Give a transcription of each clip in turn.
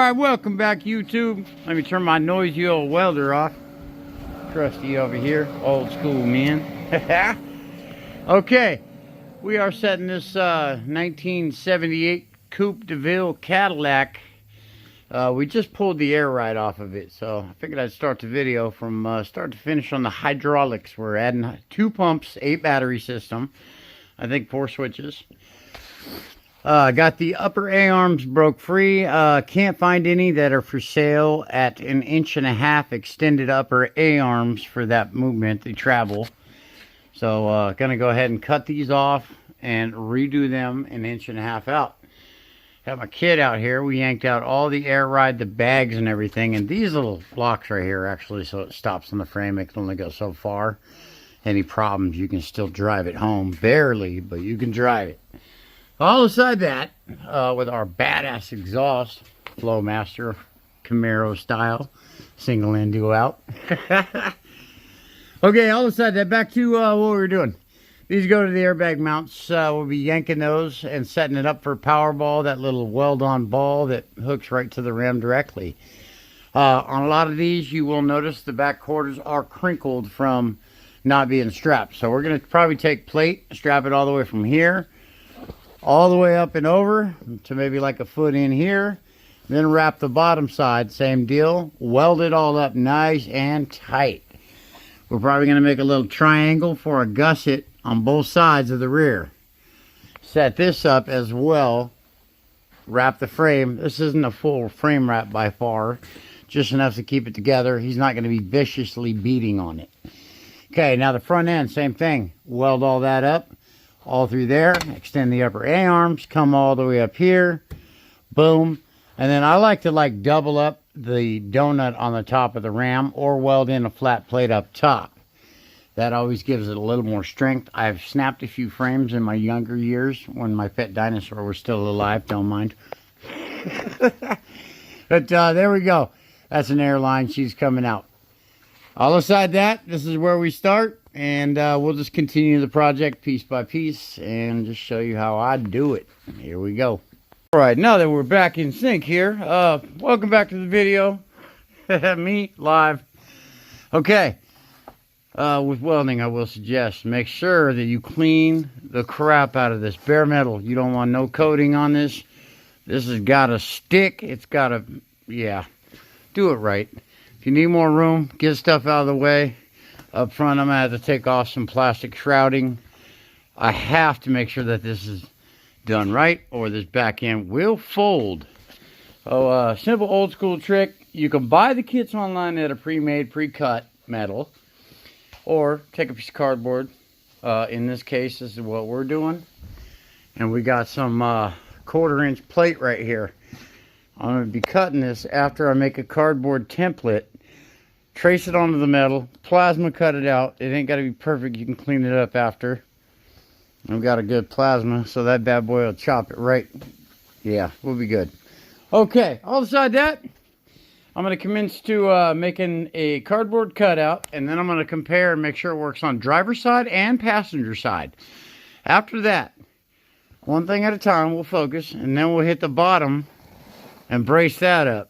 Alright, welcome back, YouTube. Let me turn my noisy old welder off. Trusty over here, old school man. Okay, we are setting this 1978 coupe deville cadillac. We just pulled the air right off of it, so I figured I'd start the video from start to finish on the hydraulics. We're adding 2 pumps, 8 battery system, I think 4 switches. Got the upper A-arms broke free. Can't find any that are for sale at 1.5 inch extended upper A-arms for that movement, the travel. So gonna go ahead and cut these off and redo them 1.5 inches out. Got my kid out here. We yanked out all the air ride, the bags and everything, and these little blocks right here actually, so it stops on the frame. It can only go so far. Any problems, you can still drive it home, barely, but you can drive it. All aside that, with our badass exhaust, Flowmaster, Camaro style, single in, dual out. Okay, all aside that, back to what we were doing. These go to the airbag mounts. We'll be yanking those and setting it up for Powerball, that little weld-on ball that hooks right to the rim directly. On a lot of these, you will notice the back quarters are crinkled from not being strapped. So we're going to probably take plate, strap it all the way from here, all the way up and over to maybe like a foot in here, then wrap the bottom side, same deal, weld it all up nice and tight. We're probably going to make a little triangle for a gusset on both sides of the rear. Set this up as well, wrap the frame. This isn't a full frame wrap by far, just enough to keep it together. He's not going to be viciously beating on it. Okay, now the front end, same thing, weld all that up all through there, extend the upper A-arms, come all the way up here, boom. And then I like to double up the donut on the top of the ram or weld in a flat plate up top. That always gives it a little more strength. I've snapped a few frames in my younger years when my pet dinosaur was still alive, don't mind. But there we go. That's an airline, she's coming out. All aside that, this is where we start. And we'll just continue the project piece by piece and just show you how I do it. Here we go. All right, now that we're back in sync here, welcome back to the video. Me, live. Okay, with welding, I will suggest, make sure that you clean the crap out of this bare metal. You don't want no coating on this. This has got to stick. It's got to, yeah, do it right. If you need more room, get stuff out of the way. Up front, I'm going to have to take off some plastic shrouding. I have to make sure that this is done right, or this back end will fold. Oh, simple old school trick. You can buy the kits online at a pre-made, pre-cut metal, or take a piece of cardboard. In this case, this is what we're doing. And we got some 1/4 inch plate right here. I'm going to be cutting this after I make a cardboard template. Trace it onto the metal, plasma cut it out. It ain't got to be perfect, you can clean it up after. I've got a good plasma, so that bad boy will chop it right. Yeah, we'll be good. Okay, all aside that, I'm going to commence to making a cardboard cutout, and then I'm going to compare and make sure it works on driver's side and passenger side. After that, one thing at a time, we'll focus, and then we'll hit the bottom and brace that up.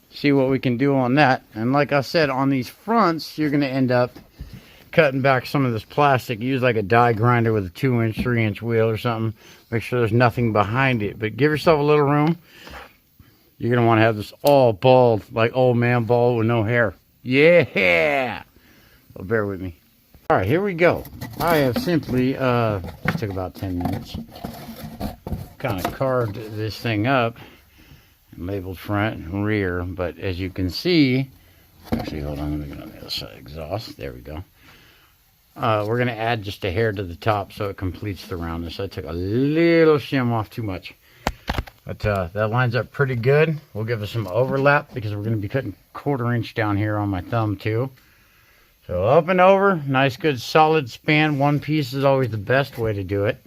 See what we can do on that. And like I said, on these fronts, you're going to end up cutting back some of this plastic. Use like a die grinder with a 2 inch, 3 inch wheel or something. Make sure there's nothing behind it. But give yourself a little room. You're going to want to have this all bald, like old man bald with no hair. Yeah! So bear with me. Alright, here we go. I have simply, it took about 10 minutes. Kind of carved this thing up. Labeled front and rear, but as you can see, actually hold on, let me get on the other side. Exhaust, there we go. We're going to add just a hair to the top so it completes the roundness. I took a little shim off too much, but that lines up pretty good. We'll give it some overlap because we're going to be cutting 1/4 inch down here on my thumb too. So up and over, nice good solid span. One piece is always the best way to do it.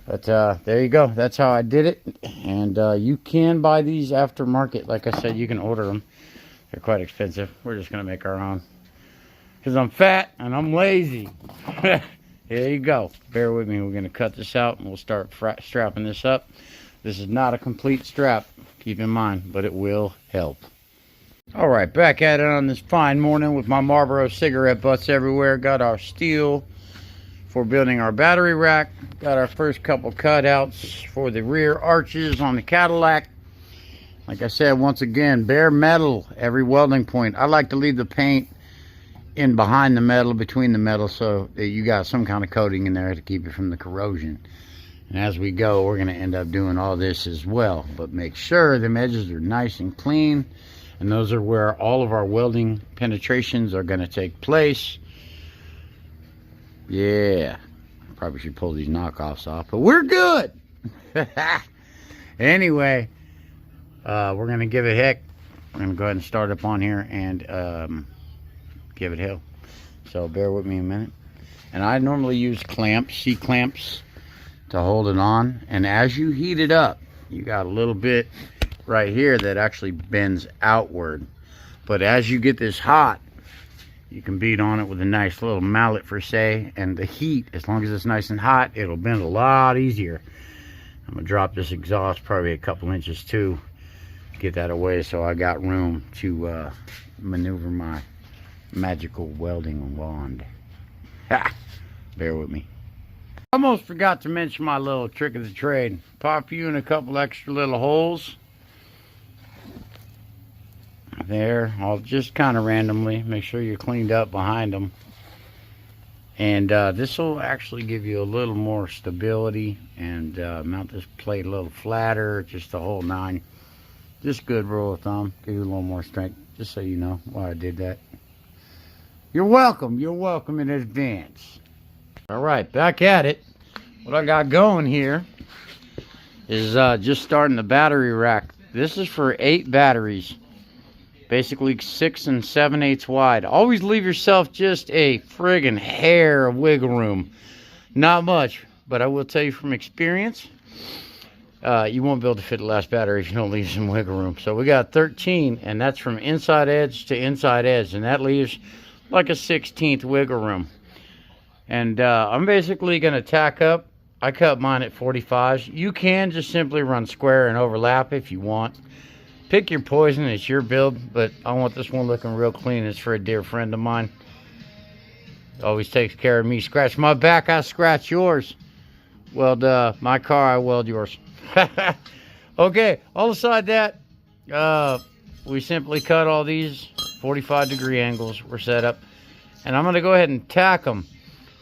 But there you go. That's how I did it. And you can buy these aftermarket. Like I said, you can order them. They're quite expensive. We're just going to make our own. Because I'm fat and I'm lazy. There you go. Bear with me. We're going to cut this out and we'll start strapping this up. This is not a complete strap. Keep in mind, but it will help. All right, back at it on this fine morning with my Marlboro cigarette butts everywhere. Got our steel for building our battery rack. Got our first couple cutouts for the rear arches on the Cadillac. Like I said, once again, bare metal every welding point. I like to leave the paint in behind the metal, between the metal, so that you got some kind of coating in there to keep it from the corrosion. And as we go, we're going to end up doing all this as well. But make sure the edges are nice and clean. And those are where all of our welding penetrations are going to take place. Yeah. Probably should pull these knockoffs off, but we're good. Anyway, we're going to give it heck. I'm going to go ahead and start up on here and give it hell. So bear with me a minute. And I normally use clamps, C-clamps, to hold it on. And as you heat it up, you got a little bit right here that actually bends outward. But as you get this hot, you can beat on it with a nice little mallet per se, and the heat, as long as it's nice and hot, it'll bend a lot easier. I'm gonna drop this exhaust probably a couple inches too, get that away so I got room to maneuver my magical welding wand. Ha! Bear with me. Almost forgot to mention my little trick of the trade. Pop you in a couple extra little holes. There, I'll just kind of randomly make sure you're cleaned up behind them. And this will actually give you a little more stability and mount this plate a little flatter, just the whole nine. Just good rule of thumb, give you a little more strength, just so you know why I did that. You're welcome in advance. All right, back at it. What I got going here is just starting the battery rack. This is for 8 batteries, basically 6 7/8 wide. Always leave yourself just a friggin' hair of wiggle room. Not much, but I will tell you from experience, you won't be able to fit the last battery if you don't leave some wiggle room. So we got 13, and that's from inside edge to inside edge, and that leaves like a 1/16 wiggle room. And I'm basically going to tack up. I cut mine at 45s. You can just simply run square and overlap if you want. Pick your poison, it's your build, but I want this one looking real clean. It's for a dear friend of mine. Always takes care of me. Scratch my back, I scratch yours. Weld my car, I weld yours. Okay, all aside that, we simply cut all these 45-degree angles were set up. And I'm going to go ahead and tack them.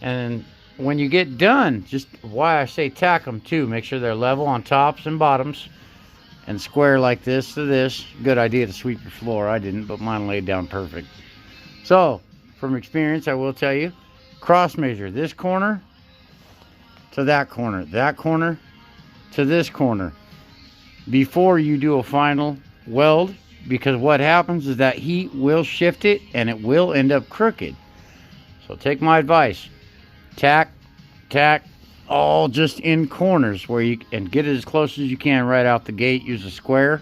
And when you get done, just why I say tack them too, make sure they're level on tops and bottoms and square like this to this. Good idea to sweep your floor. I didn't, but mine laid down perfect. So from experience, I will tell you, cross measure this corner to that corner to this corner before you do a final weld, because what happens is that heat will shift it and it will end up crooked. So take my advice, tack all just in corners where you can get it as close as you can right out the gate. Use a square.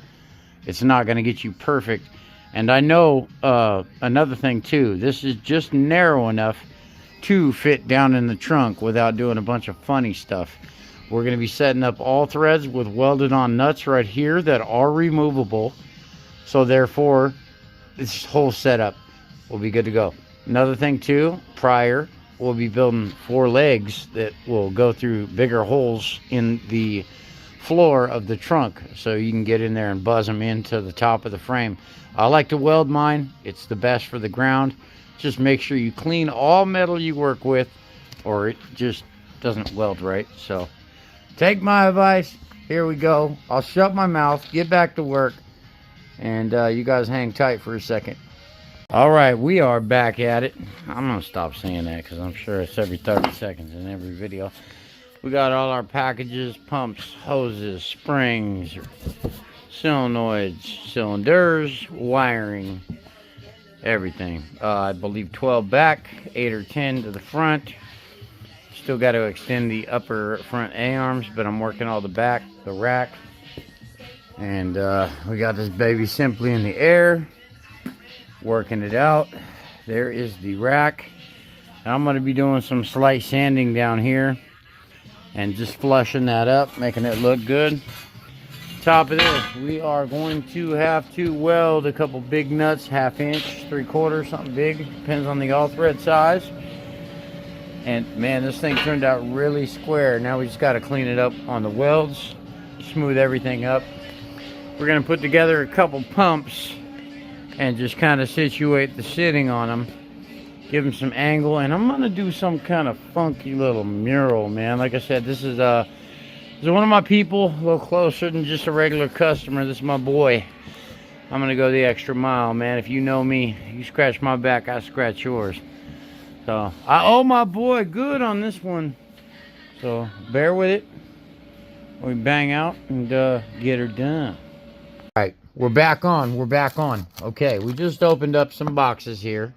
It's not going to get you perfect. And I know another thing too, this is just narrow enough to fit down in the trunk without doing a bunch of funny stuff. We're going to be setting up all threads with welded on nuts right here that are removable. So therefore, this whole setup will be good to go. Another thing too, prior, we'll be building 4 legs that will go through bigger holes in the floor of the trunk, so you can get in there and buzz them into the top of the frame. I like to weld mine. It's the best for the ground. Just make sure you clean all metal you work with, or it just doesn't weld right. So take my advice. Here we go. I'll shut my mouth, get back to work, and you guys hang tight for a second. All right, we are back at it. I'm gonna stop saying that because I'm sure it's every 30 seconds in every video. We got all our packages, pumps, hoses, springs, solenoids, cylinders, wiring, everything. I believe 12 back, 8 or 10 to the front. Still got to extend the upper front A-arms, but I'm working all the back, the rack. And we got this baby simply in the air, working it out. There is the rack. And I'm going to be doing some slight sanding down here and just flushing that up, making it look good. top of this, we are going to have to weld a couple big nuts, 1/2 inch, 3/4, something big, depends on the all thread size. And man, this thing turned out really square. Now we just got to clean it up on the welds, smooth everything up. We're going to put together a couple pumps and just kind of situate the sitting on them, give them some angle, and I'm going to do some kind of funky little mural, man. Like I said, this is one of my people, a little closer than just a regular customer. This is my boy. I'm going to go the extra mile, man. If you know me, you scratch my back, I scratch yours. So I owe my boy good on this one. So bear with it. We bang out and get her done. All right, we're back on. We're back on. Okay, we just opened up some boxes here.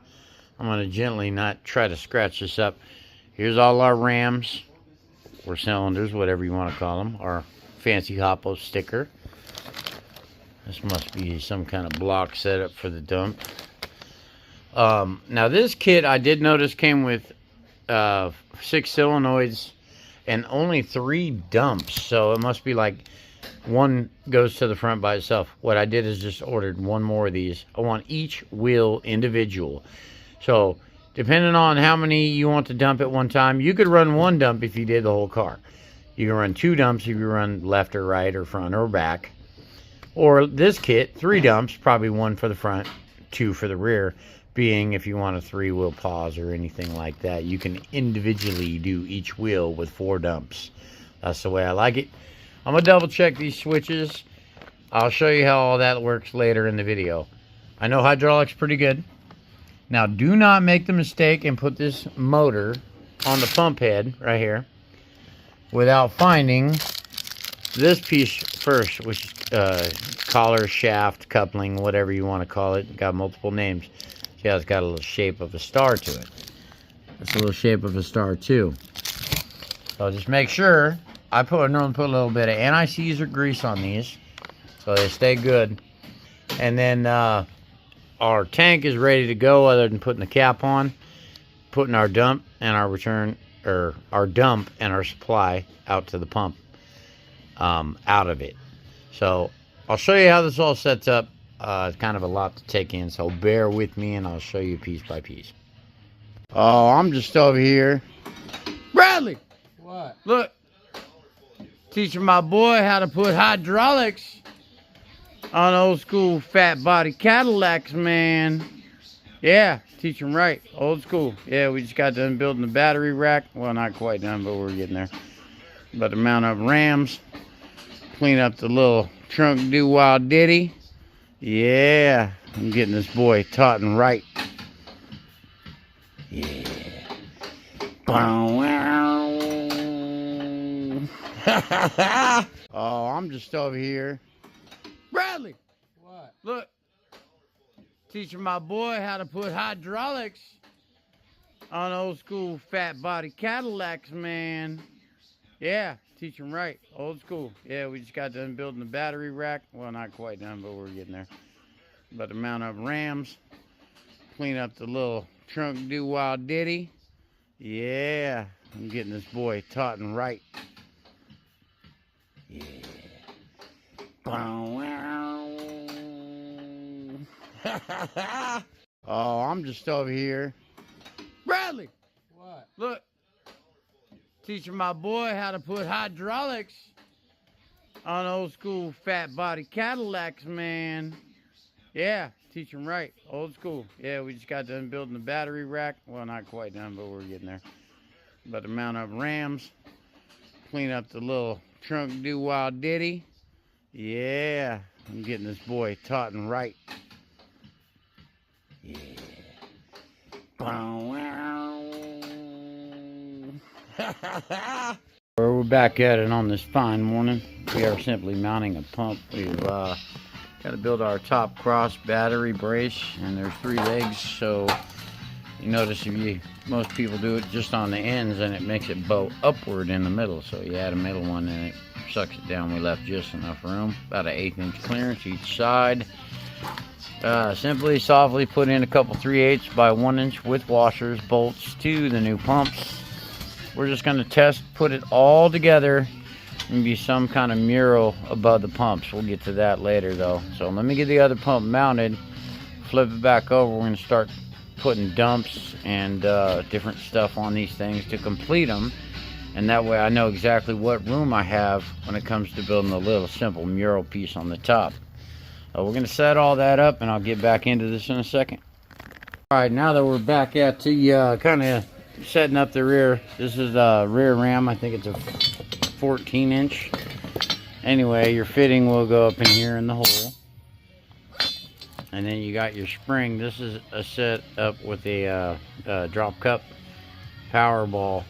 I'm going to gently not try to scratch this up. Here's all our rams, or cylinders, whatever you want to call them. Our fancy Hoppo sticker. This must be some kind of block setup for the dump. Now this kit, I did notice, came with 6 solenoids and only 3 dumps. So it must be like one goes to the front by itself. What I did is just ordered one more of these. I want each wheel individual. So depending on how many you want to dump at one time, you could run 1 dump if you did the whole car. You can run 2 dumps if you run left or right or front or back. Or this kit, 3 dumps, probably 1 for the front, 2 for the rear. Being if you want a 3-wheel pause or anything like that, you can individually do each wheel with 4 dumps. That's the way I like it. I'm going to double check these switches. I'll show you how all that works later in the video. I know hydraulics pretty good. Now do not make the mistake and put this motor on the pump head right here without finding this piece first, which is collar, shaft, coupling, whatever you want to call it. Got multiple names. See how it's got a little shape of a star to it. It's a little shape of a star too. So just make sure. I normally put a little bit of anti-seize or grease on these so they stay good. And then our tank is ready to go, other than putting the cap on, putting our dump and our return, or our dump and our supply out to the pump, out of it. So I'll show you how this all sets up. It's kind of a lot to take in, so bear with me and I'll show you piece by piece. Oh, I'm just over here. Bradley! What? Look. Teaching my boy how to put hydraulics on old school fat body Cadillacs, man. Yeah, teach him right. Old school. Yeah, we just got done building the battery rack. Well, not quite done, but we're getting there. About to mount up rams. Clean up the little trunk do wild ditty. Yeah, I'm getting this boy taught and right. Yeah. Oh, I'm just over here. Bradley! What? Look. Teaching my boy how to put hydraulics on old school fat body Cadillacs, man. Yeah, teach him right. Old school. Yeah, we just got done building the battery rack. Well, not quite done, but we're getting there. About to mount up rams. Clean up the little trunk do wild ditty. Yeah, I'm getting this boy taught and right. Yeah. Oh, I'm just over here. Bradley! What? Look. Teaching my boy how to put hydraulics on old school fat body Cadillacs, man. Yeah, teach him right. Old school. Yeah, we just got done building the battery rack. Well, not quite done, but we're getting there. About to mount up rams. Clean up the little trunk do wild ditty. Yeah, I'm getting this boy taught and right. Yeah. We're back at it on this fine morning. We are simply mounting a pump. We've got to build our top cross battery brace, and there's 3 legs. So you notice most people do it just on the ends, and it makes it bow upward in the middle. So you add a middle one, and it sucks it down. We left just enough room, about an 1/8 inch clearance each side. Simply, softly put in a couple 3/8 by 1 inch with washers, bolts to the new pumps. We're just going to put it all together be some kind of mural above the pumps. We'll get to that later though. So let me get the other pump mounted, flip it back over. We're going to start putting dumps and different stuff on these things to complete them, and that way I know exactly what room I have when it comes to building a little simple mural piece on the top. We're going to set all that up, and I'll get back into this in a second. All right, now that we're back at the kind of setting up the rear, this is a rear ram. I think it's a 14-inch. Anyway, your fitting will go up in here in the hole, and then you got your spring. This is a set up with a drop cup power ball,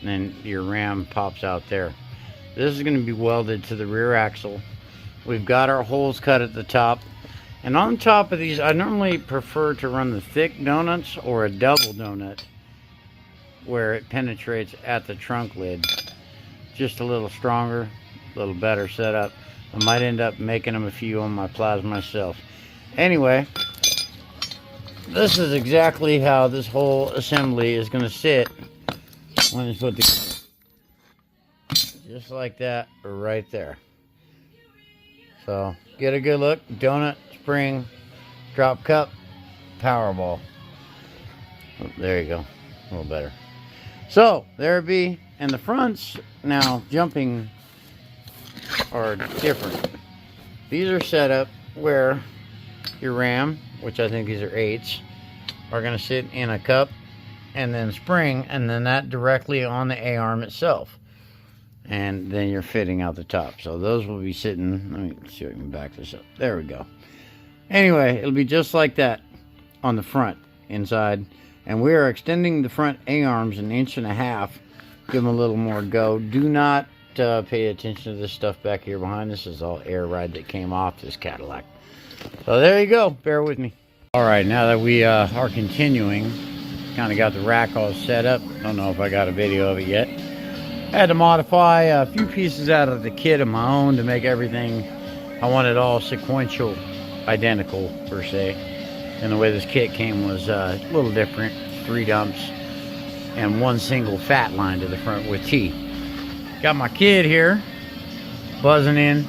and then your ram pops out there. This is going to be welded to the rear axle. We've got our holes cut at the top, and on top of these I normally prefer to run the thick donuts or a double donut where it penetrates at the trunk lid. Just a little stronger, a little better setup. I might end up making them a few on my plasma myself. Anyway, this is exactly how this whole assembly is going to sit when it's put together. Just like that, right there. So, get a good look. Donut, spring, drop cup, power ball. Oh, there you go. A little better. So, there it be. And the fronts, now, jumping are different. These are set up where your ram, which I think these are 8s, are going to sit in a cup, and then spring, and then that directly on the A-arm itself. And then you're fitting out the top. So those will be sitting, let me see if I can back this up. There we go. Anyway, it'll be just like that on the front, inside. And we are extending the front A-arms 1.5 inches. Give them a little more go. Do not pay attention to this stuff back here behind. This is all air ride that came off this Cadillac. So there you go. Bear with me. All right, now that we are continuing, kind of got the rack all set up. Don't know if I got a video of it yet. I had to modify a few pieces out of the kit of my own to make everything. I want it all sequential, identical per se. And the way this kit came was a little different. 3 dumps and 1 single fat line to the front with T. Got my kid here, buzzing in.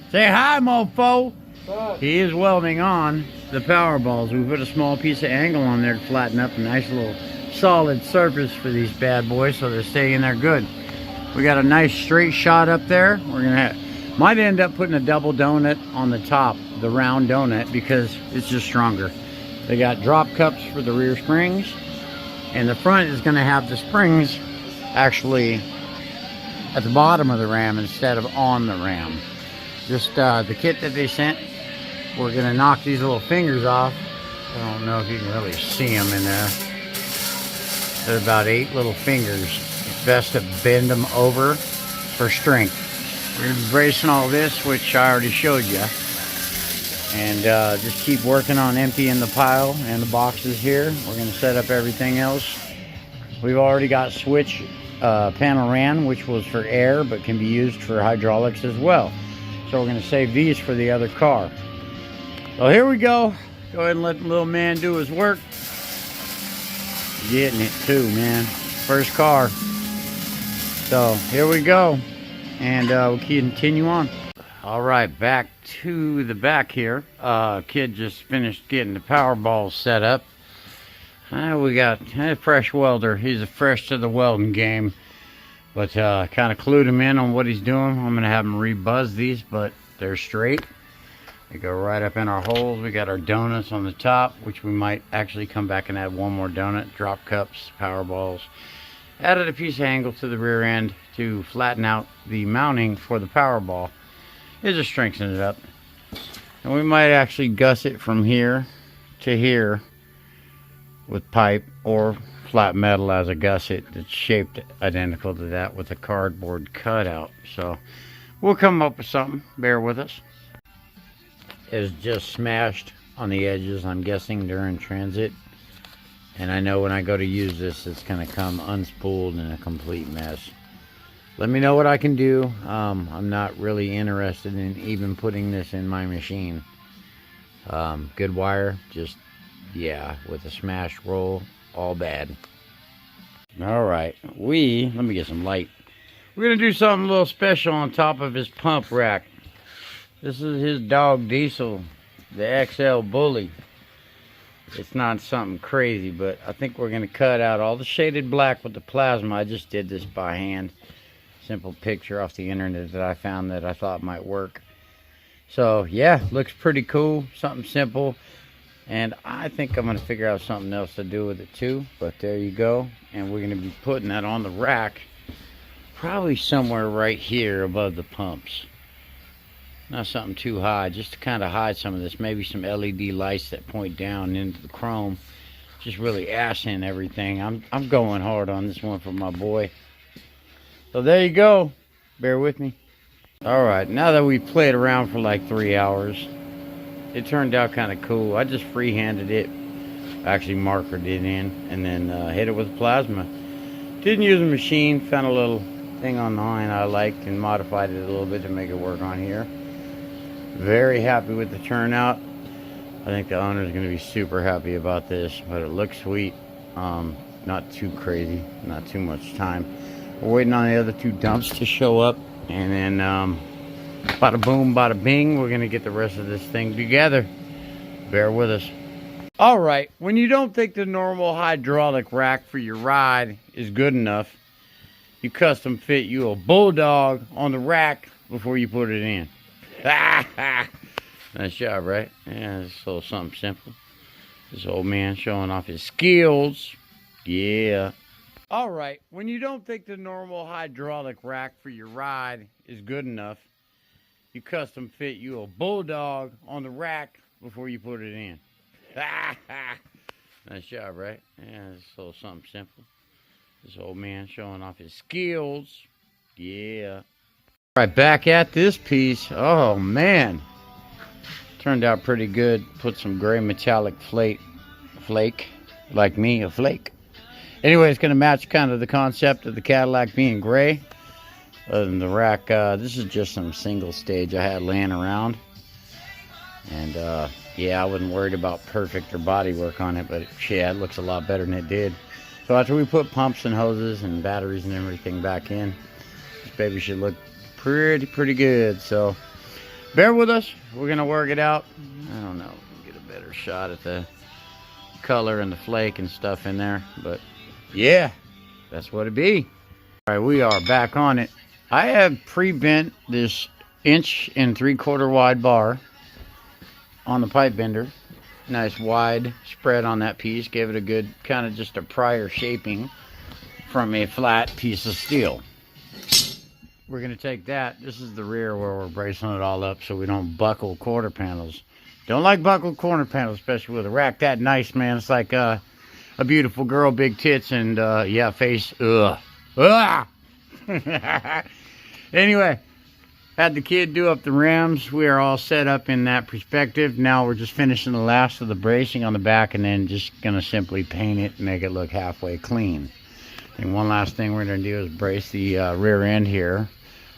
Say hi, mofo. He is welding on the power balls. We put a small piece of angle on there to flatten up a nice little solid surface for these bad boys, so they're staying there good. We got a nice straight shot up there. We're gonna might end up putting a double donut on the top, the round donut, because it's just stronger. They got drop cups for the rear springs, and the front is gonna have the springs actually at the bottom of the ram instead of on the ram. Just the kit that they sent, we're gonna knock these little fingers off. I don't know if you can really see them in there. They're about 8 little fingers. It's best to bend them over for strength. We're going to be bracing all this, which I already showed you. And just keep working on emptying the pile and the boxes here. We're going to set up everything else. We've already got switch panel ran, which was for air, but can be used for hydraulics as well. So we're going to save these for the other car. So here we go. Go ahead and let the little man do his work. Getting it too, man. First car. So here we go, and we'll continue on. All right, back to the back here. Kid just finished getting the power balls set up. We got a fresh welder. He's a fresh to the welding game, but kind of clued him in on what he's doing. I'm gonna have him rebuzz these, but they're straight. They go right up in our holes. We got our donuts on the top, which we might actually come back and add 1 more donut. Drop cups, power balls. Added a piece of angle to the rear end to flatten out the mounting for the power ball. It just strengthens it up. And we might actually guss it from here to here with pipe or flat metal as a gusset that's shaped identical to that with a cardboard cutout. So we'll come up with something. Bear with us. Is just smashed on the edges, I'm guessing, during transit. And I know when I go to use this, it's going to come unspooled in a complete mess. Let me know what I can do. I'm not really interested in even putting this in my machine. Good wire, just, yeah, with a smash roll, all bad. All right, let me get some light. We're gonna do something a little special on top of his pump rack. This is his dog Diesel, the XL Bully. It's not something crazy, but I think we're gonna cut out all the shaded black with the plasma. I just did this by hand. Simple picture off the internet that I found that I thought might work. So yeah, looks pretty cool, something simple. And I think I'm going to figure out something else to do with it too. But there you go. And we're going to be putting that on the rack. Probably somewhere right here above the pumps. Not something too high. Just to kind of hide some of this. Maybe some LED lights that point down into the chrome. Just really assing everything. I'm going hard on this one for my boy. So there you go. Bear with me. Alright, now that we played around for like 3 hours. It turned out kind of cool. I just freehanded it, actually markered it in, and then hit it with plasma. Didn't use a machine, found a little thing online I liked and modified it a little bit to make it work on here. Very happy with the turnout. I think the owner is going to be super happy about this, but it looks sweet. Not too crazy, not too much time. We're waiting on the other 2 dumps to show up, and then bada boom, bada bing, we're gonna get the rest of this thing together. Bear with us. All right, when you don't think the normal hydraulic rack for your ride is good enough, you custom fit you a bulldog on the rack before you put it in. Nice job, right? Yeah, it's a little something simple. This old man showing off his skills. Yeah. All right, when you don't think the normal hydraulic rack for your ride is good enough, you custom fit you a bulldog on the rack before you put it in. Nice job, right? Yeah, it's a little something simple. This old man showing off his skills. Yeah. All right, back at this piece. Oh, man. Turned out pretty good. Put some gray metallic flake. Like me, a flake. Anyway, it's going to match kind of the concept of the Cadillac being gray. Other than the rack, this is just some single stage I had laying around. And yeah, I wasn't worried about perfect or body work on it, but yeah, it looks a lot better than it did. So after we put pumps and hoses and batteries and everything back in, this baby should look pretty good. So bear with us, we're gonna work it out. I don't know, get a better shot at the color and the flake and stuff in there, but yeah, that's what it be. All right, we are back on it. I have pre-bent this 1 3/4 wide bar on the pipe bender. Nice wide spread on that piece. Gave it a good kind of just a prior shaping from a flat piece of steel. We're going to take that. This is the rear where we're bracing it all up so we don't buckle quarter panels. Don't like buckled corner panels, especially with a rack that nice, man. It's like a beautiful girl, big tits, and yeah, face. Ugh. Ugh. Anyway, had the kid do up the rims. We are all set up in that perspective. Now we're just finishing the last of the bracing on the back and then just gonna simply paint it and make it look halfway clean. And one last thing we're gonna do is brace the rear end here.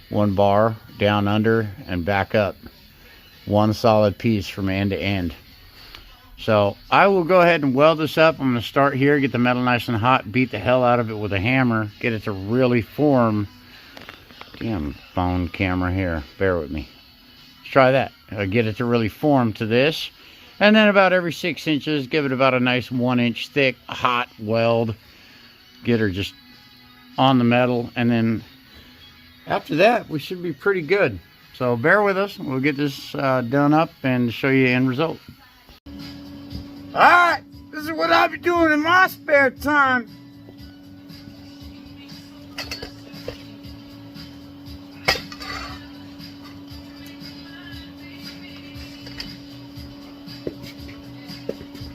1 bar down under and back up. 1 solid piece from end to end. So I will go ahead and weld this up. I'm going to start here, get the metal nice and hot, beat the hell out of it with a hammer, get it to really form. Damn phone camera here, bear with me. Let's try that. Get it to really form to this. And then about every 6 inches, give it about a nice 1 inch thick, hot weld. Get her just on the metal. And then after that, we should be pretty good. So bear with us. We'll get this done up and show you the end result. Alright, this is what I'll be doing in my spare time.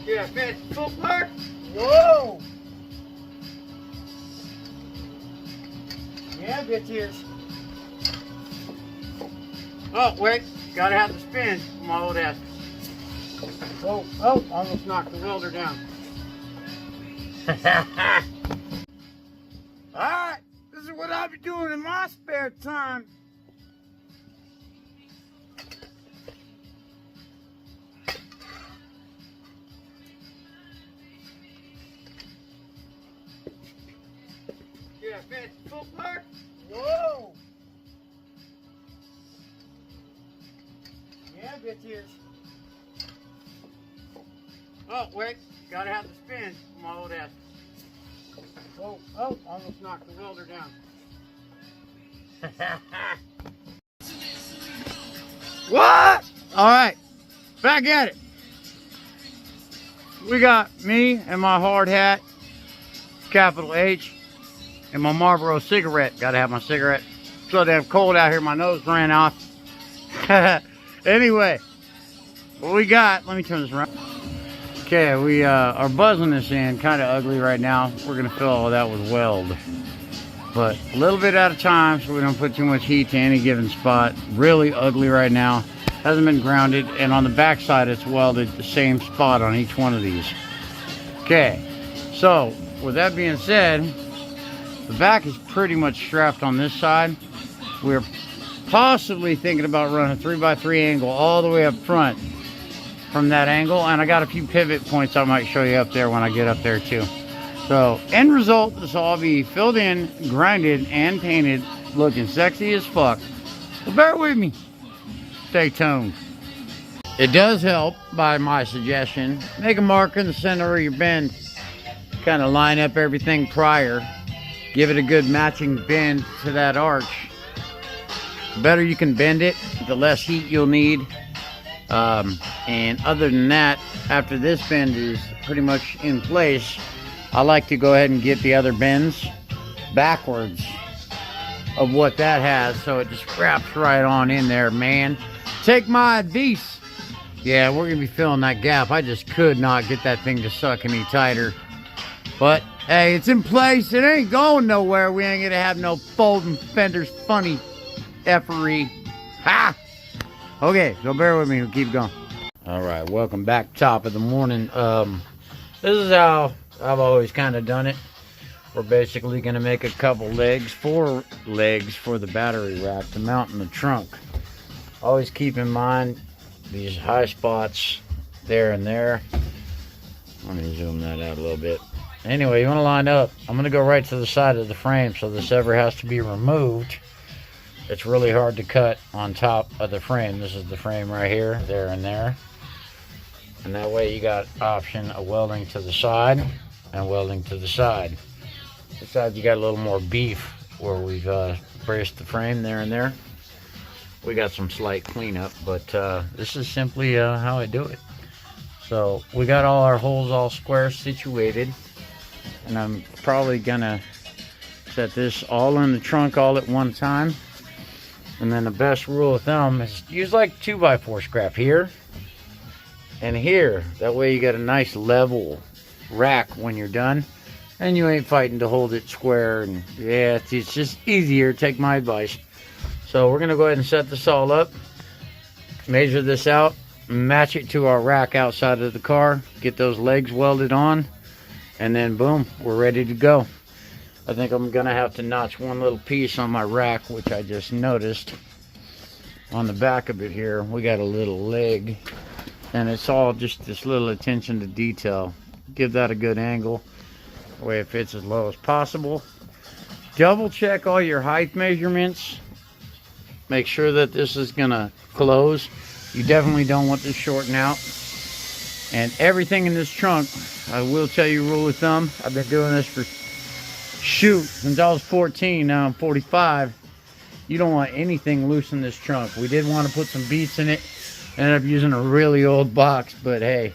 Yeah, man, footwork. Whoa! Yeah, bitches. Oh, wait, gotta have the spin. My old ass. Oh, almost knocked the welder down. Alright, this is what I'll be doing in my spare time. Yeah, man, footwork. Whoa! bitches. Oh, wait. Gotta have the spin. My old ass. Oh, oh, almost knocked the welder down. What? All right. Back at it. We got me and my hard hat, capital H, and my Marlboro cigarette. Gotta have my cigarette. It's so damn cold out here, my nose ran off. Anyway, what we got, let me turn this around. Okay, we are buzzing this in, kind of ugly right now. We're gonna fill all that with weld. But a little bit at a time so we don't put too much heat to any given spot. Really ugly right now. Hasn't been grounded, and on the back side it's welded the same spot on each one of these. Okay, so with that being said, the back is pretty much strapped on this side. We're possibly thinking about running a 3x3 angle all the way up front from that angle, and I got a few pivot points I might show you up there when I get up there too. So end result, this will all be filled in, grinded, and painted, looking sexy as fuck. So bear with me. Stay tuned. It does help, by my suggestion, make a mark in the center of your bend. Kind of line up everything prior. Give it a good matching bend to that arch. The better you can bend it, the less heat you'll need. And other than that, after this bend is pretty much in place, I like to go ahead and get the other bends backwards of what that has, so it just wraps right on in there, man. Take my advice. Yeah, we're gonna be filling that gap. I just could not get that thing to suck any tighter. But hey, it's in place. It ain't going nowhere. We ain't gonna have no folding fenders, funny effery. Ha! Okay, so bear with me. We'll keep going. All right, welcome back. Top of the morning. This is how I've always kind of done it. We're basically going to make a couple legs, 4 legs for the battery rack to mount in the trunk. Always keep in mind these high spots there and there. Let me zoom that out a little bit. Anyway, you want to line up. I'm going to go right to the side of the frame, so this ever has to be removed. It's really hard to cut on top of the frame. This is the frame right here, there and there. And that way you got option of welding to the side and welding to the side. This side you got a little more beef where we've braced the frame there and there. We got some slight cleanup, but this is simply how I do it. So we got all our holes all square situated, and I'm probably gonna set this all in the trunk all at one time. And then the best rule of thumb is use like 2x4 scrap here and here. That way you got a nice level rack when you're done, and you ain't fighting to hold it square. And yeah, it's just easier. Take my advice. So we're gonna go ahead and set this all up, measure this out, match it to our rack outside of the car, get those legs welded on, and then boom, we're ready to go. I think I'm gonna have to notch one little piece on my rack, which I just noticed on the back of it here. We got a little leg, and it's all just this little attention to detail. Give that a good angle, that way it fits as low as possible. Double check all your height measurements. Make sure that this is gonna close. You definitely don't want this shorting out. And everything in this trunk, I will tell you rule of thumb, I've been doing this for since I was 14, now I'm 45. You don't want anything loose in this trunk. We did want to put some beats in it. Ended up using a really old box, but hey,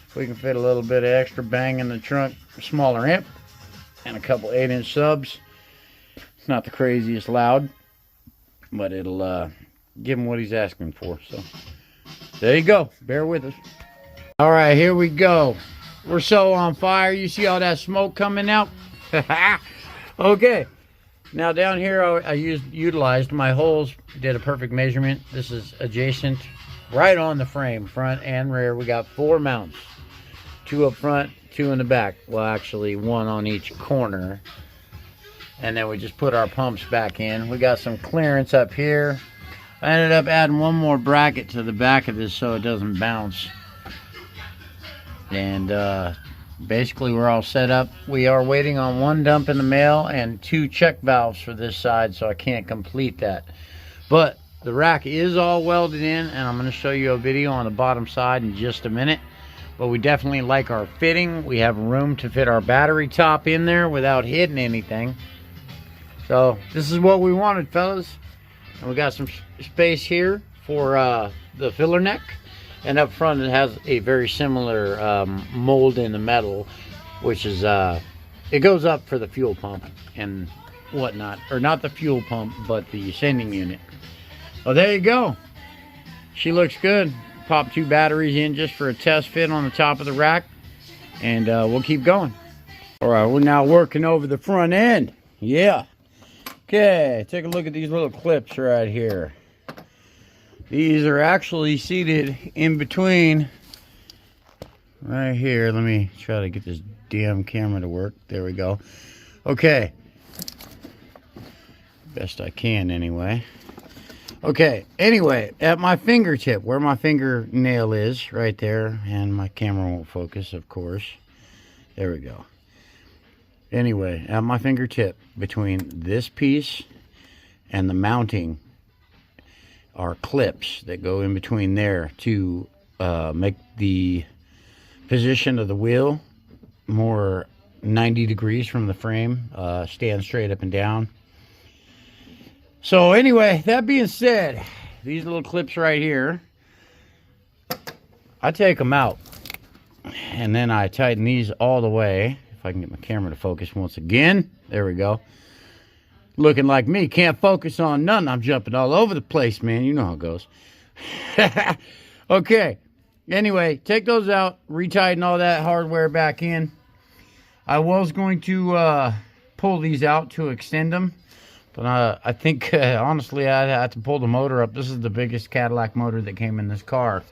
if we can fit a little bit of extra bang in the trunk, a smaller amp, and a couple 8-inch subs. It's not the craziest loud, but it'll give him what he's asking for. So there you go. Bear with us. All right, here we go. We're so on fire. You see all that smoke coming out? Okay, now down here I utilized my holes, did a perfect measurement. This is adjacent right on the frame, front and rear. We got 4 mounts, 2 up front, 2 in the back. Well, actually 1 on each corner. And then we just put our pumps back in. We got some clearance up here. I ended up adding 1 more bracket to the back of this so it doesn't bounce. And basically we're all set up. We are waiting on 1 dump in the mail and 2 check valves for this side, so I can't complete that. But The rack is all welded in, and I'm going to show you a video on the bottom side in just a minute. But we definitely like our fitting. We have room to fit our battery top in there without hitting anything. So this is what we wanted, fellas. And we got some space here for the filler neck. And up front it has a very similar mold in the metal, which is, it goes up for the fuel pump and whatnot. Or not the fuel pump, but the sending unit. Well, there you go. She looks good. Pop 2 batteries in just for a test fit on the top of the rack, and we'll keep going. All right, we're now working over the front end. Yeah. Okay, take a look at these little clips right here. These are actually seated in between right here. Let me try to get this damn camera to work. There we go. Okay. Best I can anyway. Okay, anyway, at my fingertip, where my fingernail is, right there, and my camera won't focus, of course. There we go. Anyway, at my fingertip, between this piece and the mounting, are clips that go in between there to make the position of the wheel more 90 degrees from the frame, stand straight up and down. So anyway, that being said, these little clips right here, I take them out and then I tighten these all the way. If I can get my camera to focus once again. There we go. Looking like me, can't focus on nothing. I'm jumping all over the place, man. You know how it goes. Okay, anyway, take those out, retighten all that hardware back in. I was going to pull these out to extend them. But I think, honestly, I had to pull the motor up. This is the biggest Cadillac motor that came in this car.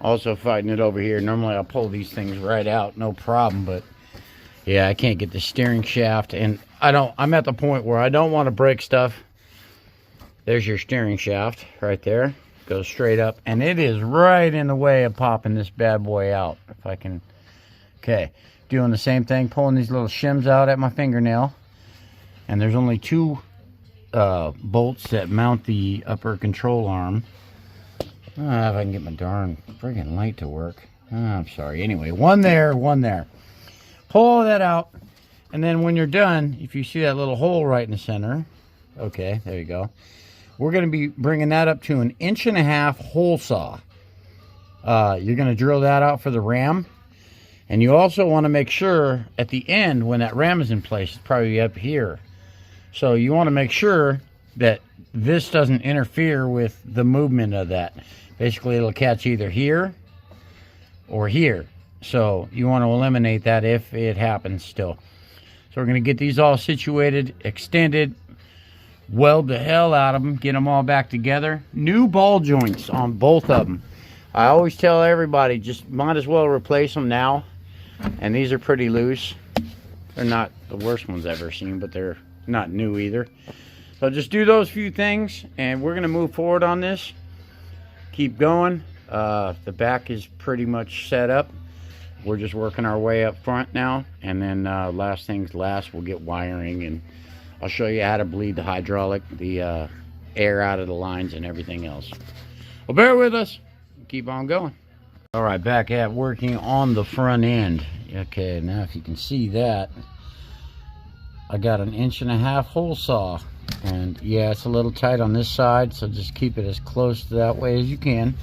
Also fighting it over here. Normally, I'll pull these things right out, no problem. But, yeah, I can't get the steering shaft. And I'm at the point where I don't want to break stuff. There's your steering shaft right there. Goes straight up. And it is right in the way of popping this bad boy out. If I can. Okay. Doing the same thing. Pulling these little shims out at my fingernail. And there's only 2 bolts that mount the upper control arm. If I can get my darn friggin' light to work. I'm sorry. Anyway, one there. Pull that out. And then when you're done, if you see that little hole right in the center. Okay, there you go. We're going to be bringing that up to 1.5 inch hole saw. You're going to drill that out for the ram. And you also want to make sure at the end, when that ram is in place, it's probably up here. So you want to make sure that this doesn't interfere with the movement of that. Basically, it'll catch either here or here. So you want to eliminate that if it happens still. So we're going to get these all situated, extended, weld the hell out of them, get them all back together. New ball joints on both of them. I always tell everybody, just might as well replace them now. And these are pretty loose. They're not the worst ones I've ever seen, but they're not new either. So just do those few things and we're going to move forward on this. Keep going. The back is pretty much set up. We're just working our way up front now. And then last things last, we'll get wiring and I'll show you how to bleed the hydraulic, the air out of the lines and everything else. Well, bear with us. Keep on going. All right, back at working on the front end. Okay, now if you can see that, I got 1.5 inch hole saw. And yeah, it's a little tight on this side, so just keep it as close to that way as you can.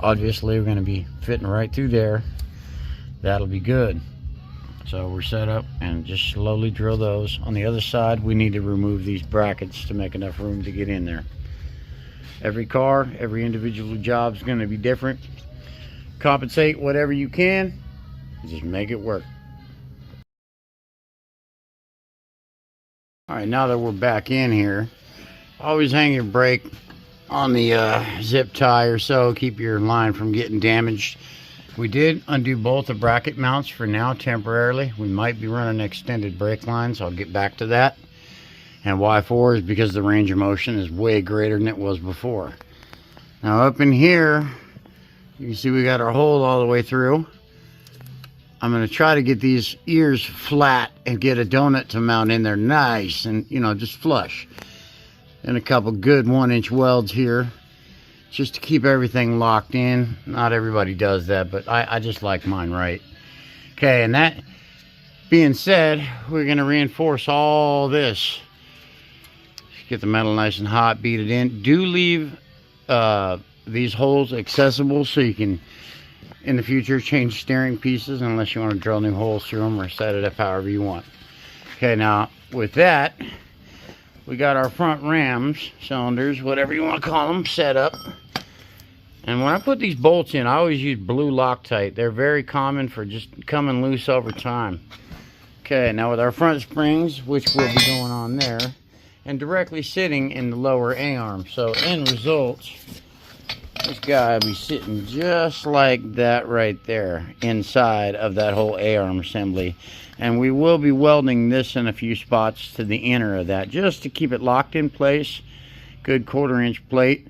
Obviously, we're going to be fitting right through there. That'll be good. So we're set up and just slowly drill those. On the other side, we need to remove these brackets to make enough room to get in there. Every car, every individual job is going to be different. Compensate whatever you can, just make it work. All right, now that we're back in here, always hang your brake on the zip tie or so, keep your line from getting damaged. We did undo both the bracket mounts for now temporarily. We might be running extended brake lines. I'll get back to that. And why for is because the range of motion is way greater than it was before. Now up in here, you can see we got our hole all the way through. I'm going to try to get these ears flat and get a donut to mount in there nice and, you know, just flush. and a couple good 1-inch welds here just to keep everything locked in. Not everybody does that, but I just like mine right. Okay, and that being said, we're going to reinforce all this. Get the metal nice and hot, beat it in. Do leave these holes accessible so you can, in the future, change steering pieces unless you want to drill new holes through them or set it up however you want. Okay, now with that, we got our front rams, cylinders, whatever you want to call them, set up. And when I put these bolts in, I always use blue Loctite. They're very common for just coming loose over time. Okay, now with our front springs, which will be going on there, and directly sitting in the lower A-arm. So end result, this guy will be sitting just like that right there, inside of that whole A-arm assembly. And we will be welding this in a few spots to the inner of that, just to keep it locked in place. Good 1/4-inch plate.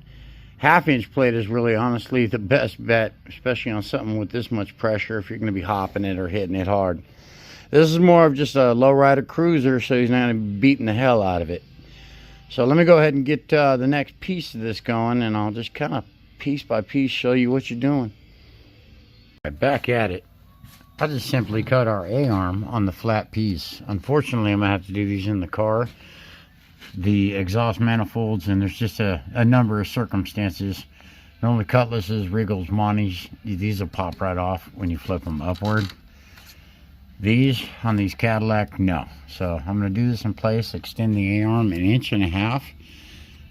1/2-inch plate is really honestly the best bet, especially on something with this much pressure if you're going to be hopping it or hitting it hard. This is more of just a lowrider cruiser, so he's not going to be beating the hell out of it. So let me go ahead and get the next piece of this going, and I'll just kind of piece by piece show you what you're doing. Right, back at it. I just simply cut our A-arm on the flat piece. Unfortunately, I'm going to have to do these in the car. The exhaust manifolds, and there's just a number of circumstances. Normally cutlasses, Riggles, Monties, these will pop right off when you flip them upward. These, on these Cadillac, no. So I'm going to do this in place, extend the A-arm 1.5 inches. I'm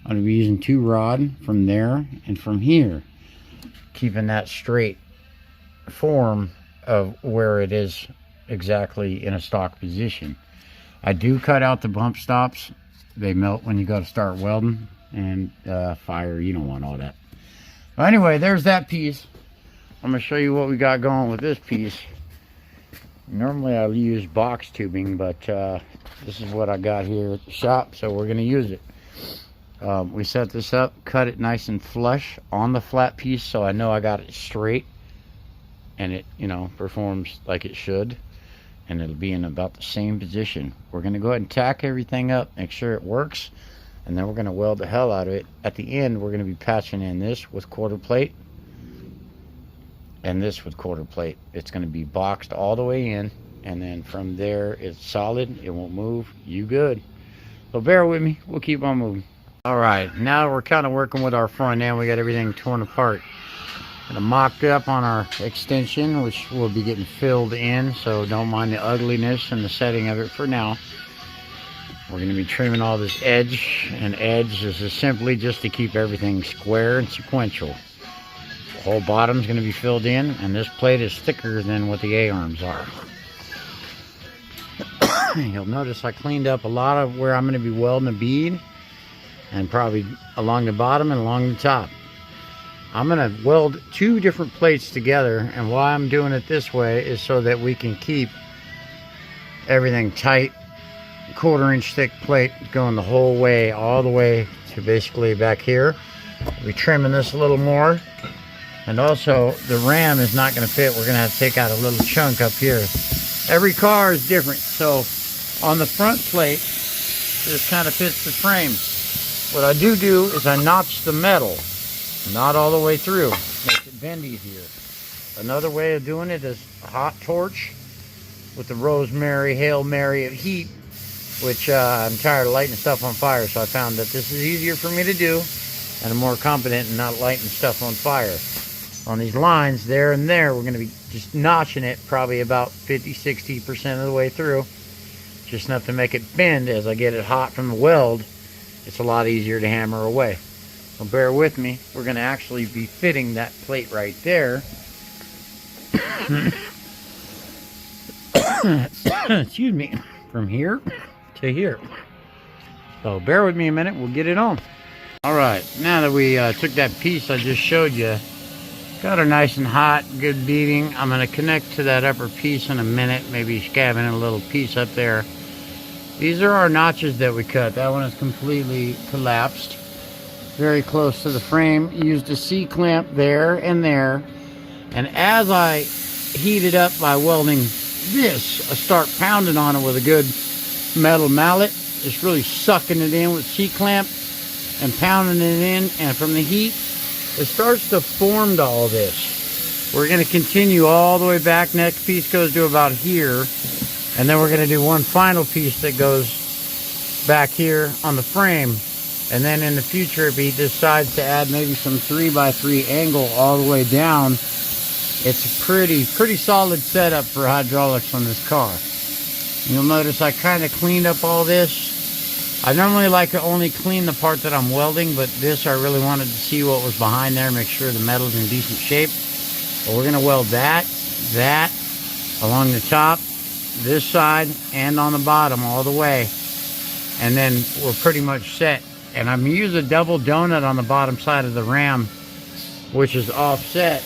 going to be using 2 rod from there and from here, keeping that straight form of where it is exactly in a stock position. I do cut out the bump stops. They melt when you go to start welding, and fire, you don't want all that. But anyway, there's that piece. I'm going to show you what we got going with this piece. Normally I'll use box tubing, but this is what I got here at the shop, so we're going to use it. We set this up, cut it nice and flush on the flat piece, so I know I got it straight, and it, you know, performs like it should, and it'll be in about the same position. We're going to go ahead and tack everything up, make sure it works, and then we're going to weld the hell out of it. At the end, we're going to be patching in this with 1/4 plate and this with 1/4 plate. It's going to be boxed all the way in, and then from there it's solid, it won't move, you good. So bear with me, we'll keep on moving. All right, now we're kind of working with our front end. We got everything torn apart. Gonna mock up on our extension, which will be getting filled in, so don't mind the ugliness and the setting of it for now. We're going to be trimming all this edge, and edge is simply just to keep everything square and sequential. The whole bottom is going to be filled in, and this plate is thicker than what the A-arms are. You'll notice I cleaned up a lot of where I'm going to be welding a bead, and probably along the bottom and along the top. I'm going to weld 2 different plates together, and why I'm doing it this way is so that we can keep everything tight. 1/4-inch thick plate going the whole way, all the way to basically back here. We're trimming this a little more, and also the ram is not going to fit. We're going to have to take out a little chunk up here. Every car is different, so on the front plate this kind of fits the frame. What I do is I notch the metal, not all the way through, makes it bend easier. Another way of doing it is a hot torch with the rosemary, Hail Mary of heat, which I'm tired of lighting stuff on fire, so I found that this is easier for me to do, and I'm more confident in not lighting stuff on fire. On these lines there and there, we're going to be just notching it probably about 50-60% of the way through, just enough to make it bend. As I get it hot from the weld, it's a lot easier to hammer away. So bear with me, we're going to actually be fitting that plate right there. Excuse me, from here to here. So bear with me a minute, we'll get it on. All right, now that we took that piece I just showed you, got her nice and hot, good beating. I'm going to connect to that upper piece in a minute, maybe scabbing a little piece up there. These are our notches that we cut. That one is completely collapsed, very close to the frame. Used a C-clamp there and there, and as I heat it up by welding this, I start pounding on it with a good metal mallet, just really sucking it in with C-clamp. and pounding it in, and from the heat, it starts to form to all this. We're going to continue all the way back. Next piece goes to about here, and then we're going to do one final piece that goes back here on the frame. And then in the future, if he decides to add maybe some 3x3 angle all the way down, it's a pretty solid setup for hydraulics on this car. You'll notice I kind of cleaned up all this. I normally like to only clean the part that I'm welding, but this I really wanted to see what was behind there, make sure the metal's in decent shape. But we're going to weld that along the top, this side, and on the bottom all the way. And then we're pretty much set. And I'm using a double donut on the bottom side of the ram, which is offset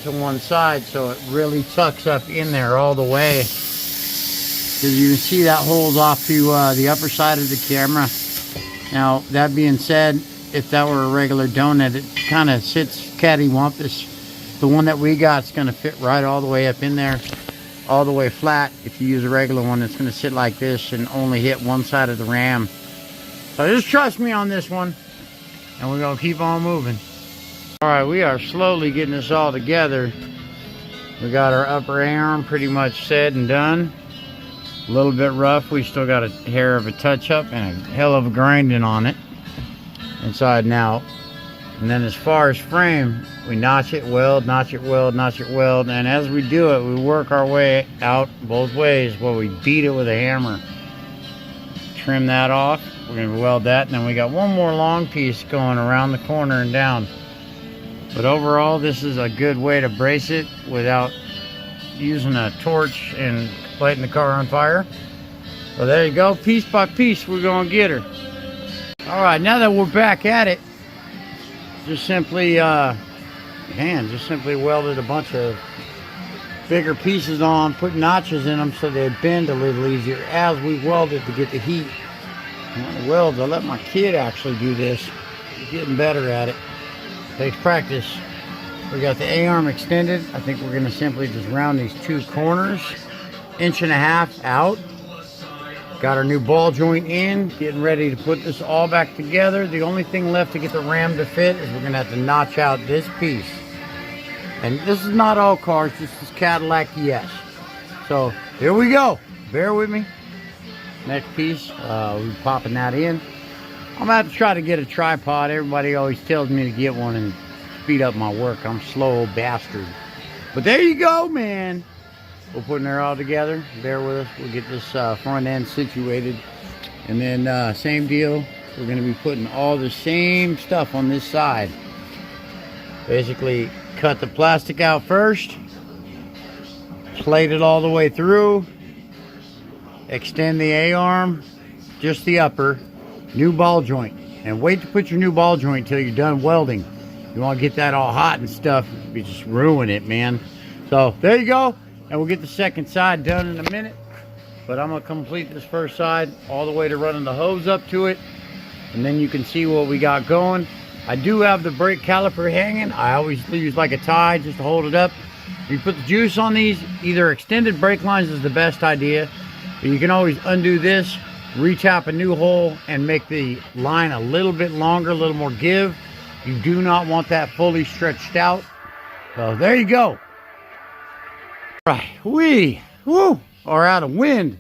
to one side, so it really tucks up in there all the way. Because you can see that holds off to the upper side of the camera. Now, that being said, if that were a regular donut, it kind of sits cattywampus. The one that we got is going to fit right all the way up in there, all the way flat. If you use a regular one, it's going to sit like this and only hit one side of the ram. So just trust me on this one, and we're going to keep on moving. All right, we are slowly getting this all together. We got our upper arm pretty much set and done. A little bit rough. We still got a hair of a touch-up and a hell of a grinding on it, inside and out. And then as far as frame, we notch it, weld, notch it, weld, notch it, weld. And as we do it, we work our way out both ways while we beat it with a hammer. Trim that off. We're going to weld that. And then we got one more long piece going around the corner and down. But overall, this is a good way to brace it without using a torch and lighting the car on fire. So there you go. Piece by piece, we're going to get her. All right, now that we're back at it, just simply welded a bunch of bigger pieces on, put notches in them so they bend a little easier as we weld it to get the heat. I let my kid actually do this. He's getting better at it. Takes practice. We got the A-arm extended. I think we're going to simply just round these two corners, 1.5 inches out. Got our new ball joint in, getting ready to put this all back together. The only thing left to get the ram to fit is we're gonna have to notch out this piece. And this is not all cars, this is Cadillac, yes. So here we go, bear with me. Next piece, we're popping that in. I'm gonna have to try to get a tripod. Everybody always tells me to get one and speed up my work. I'm a slow old bastard. But there you go, man. We're putting her all together. Bear with us. We'll get this front end situated. And then same deal. We're going to be putting all the same stuff on this side. Basically, cut the plastic out first. Plate it all the way through. Extend the A-arm. Just the upper. New ball joint. And wait to put your new ball joint until you're done welding. You want to get that all hot and stuff. You just ruin it, man. So, there you go. And we'll get the second side done in a minute. But I'm going to complete this first side all the way to running the hose up to it. And then you can see what we got going. I do have the brake caliper hanging. I always use like a tie just to hold it up. You put the juice on these. Either extended brake lines is the best idea. But you can always undo this, retap a new hole, and make the line a little bit longer, a little more give. You do not want that fully stretched out. So there you go. Right, we are out of wind.